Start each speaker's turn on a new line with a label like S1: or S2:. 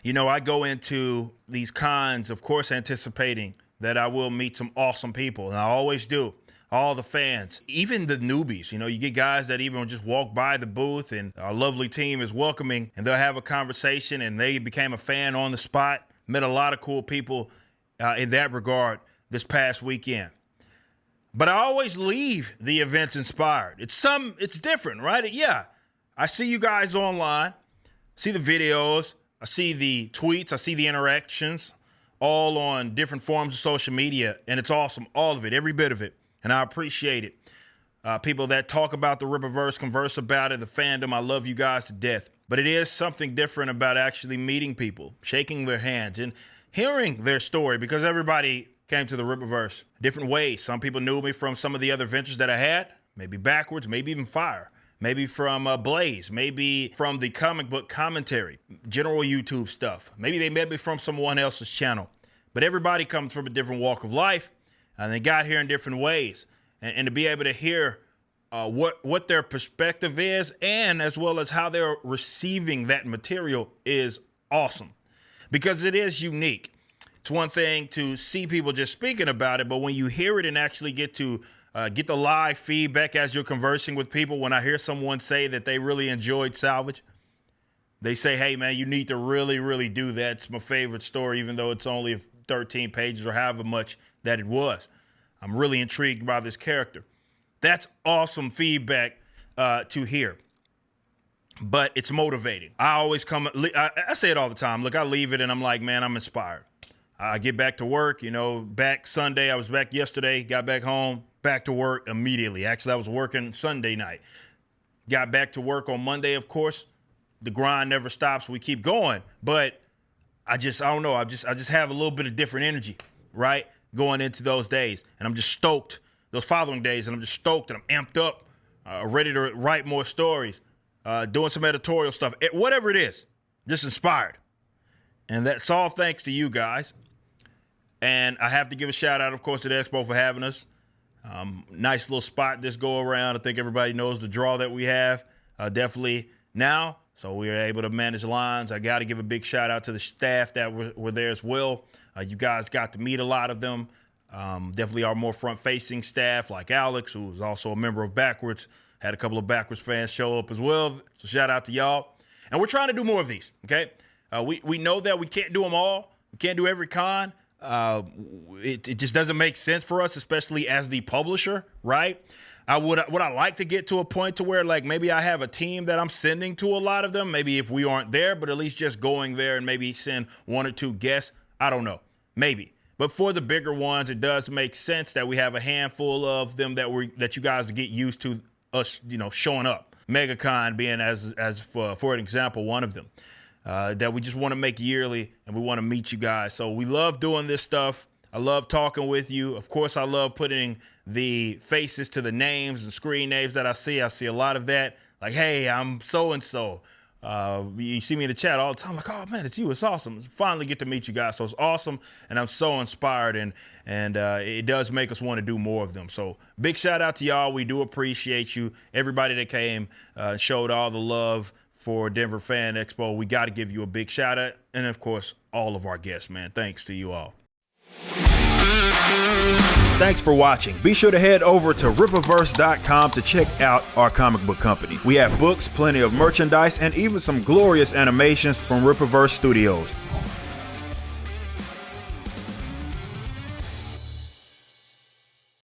S1: You know, I go into these cons, of course, anticipating that I will meet some awesome people, and I always do. All the fans, even the newbies, you know, you get guys that even just walk by the booth and our lovely team is welcoming and they'll have a conversation and they became a fan on the spot. Met a lot of cool people in that regard this past weekend. But I always leave the events inspired. It's different, right? Yeah, I see you guys online, see the videos, I see the tweets, I see the interactions, all on different forms of social media, and it's awesome, all of it, every bit of it. And I appreciate it. People that talk about the Rippaverse, converse about it, the fandom, I love you guys to death. But it is something different about actually meeting people, shaking their hands, and hearing their story, because everybody came to the Rippaverse different ways. Some people knew me from some of the other ventures that I had, maybe backwards, maybe even Fire, maybe from Blaze, maybe from the comic book commentary, general YouTube stuff. Maybe they met me from someone else's channel. But everybody comes from a different walk of life. And they got here in different ways, and to be able to hear what their perspective is, and as well as how they're receiving that material, is awesome, because it is unique. It's one thing to see people just speaking about it, but when you hear it and actually get to get the live feedback as you're conversing with people, when I hear someone say that they really enjoyed Salvage, they say, hey, man, you need to really, really do that. It's my favorite story, even though it's only 13 pages or however much that it was. I'm really intrigued by this character. That's awesome feedback to hear. But it's motivating. I always I say it all the time. Look, I leave it and I'm like, man, I'm inspired. I get back to work, you know, back Sunday. I was back yesterday, got back home, back to work immediately. Actually, I was working Sunday night. Got back to work on Monday, of course. The grind never stops. We keep going. But I don't know. I just have a little bit of different energy, right? Going into those days. And I'm just stoked, those following days, and I'm just stoked and I'm amped up, ready to write more stories, doing some editorial stuff, whatever it is, just inspired. And that's all thanks to you guys. And I have to give a shout out, of course, to the Expo for having us. Nice little spot this go around. I think everybody knows the draw that we have definitely now. So we are able to manage lines. I got to give a big shout out to the staff that were there as well. You guys got to meet a lot of them. Definitely our more front-facing staff, like Alex, who is also a member of Backwards. Had a couple of Backwards fans show up as well. So shout out to y'all. And we're trying to do more of these, okay? We know that we can't do them all. We can't do every con. It just doesn't make sense for us, especially as the publisher, right? Would I like to get to a point to where, like, maybe I have a team that I'm sending to a lot of them, maybe if we aren't there, but at least just going there and maybe send one or two guests. I don't know, maybe. But for the bigger ones, it does make sense that we have a handful of them that you guys get used to us, you know, showing up. MegaCon being as for an example, one of them. That we just want to make yearly, and we want to meet you guys. So we love doing this stuff. I love talking with you. Of course, I love putting the faces to the names and screen names that I see. I see a lot of that. Like, hey, I'm so-and-so. You see me in the chat all the time. Like, oh, man, it's you. It's awesome. Finally get to meet you guys. So it's awesome, and I'm so inspired, and it does make us want to do more of them. So big shout out to y'all. We do appreciate you. Everybody that came, showed all the love for Denver FanExpo. We got to give you a big shout out. And of course, all of our guests, man. Thanks to you all. Thanks for watching. Be sure to head over to Rippaverse.com to check out our comic book company. We have books, plenty of merchandise, and even some glorious animations from Rippaverse Studios.